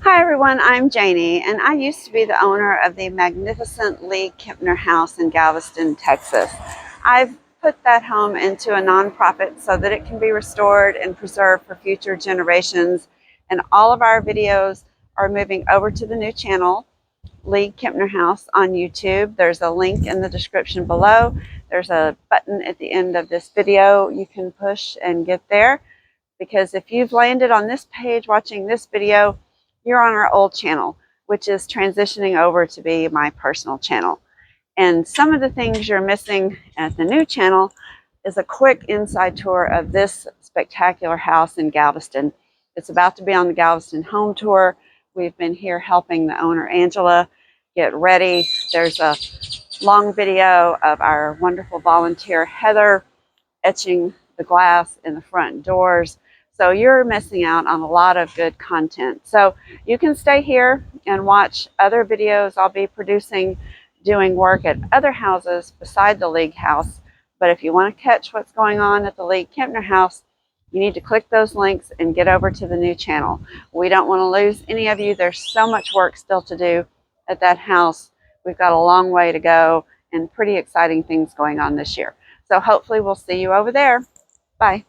Hi everyone, I'm Janie, and I used to be the owner of the magnificent Lee Kempner house in Galveston, Texas. I've put that home into a nonprofit so that it can be restored and preserved for future generations. And all of our videos are moving over to the new channel, Lee Kempner House on YouTube. There's a link in the description below. There's a button at the end of this video you can push and get there. Because if you've landed on this page watching this video, you're on our old channel, which is transitioning over to be my personal channel. And some of the things you're missing at the new channel is a quick inside tour of this spectacular house in Galveston. It's about to be on the Galveston home tour. We've been here helping the owner, Angela, get ready. There's a long video of our wonderful volunteer, Heather, etching the glass in the front doors. So you're missing out on a lot of good content. So you can stay here and watch other videos I'll be producing, doing work at other houses beside the League house. But if you want to catch what's going on at the Lee Kempner house, you need to click those links and get over to the new channel. We don't want to lose any of you. There's so much work still to do at that house. We've got a long way to go and pretty exciting things going on this year. So hopefully we'll see you over there. Bye.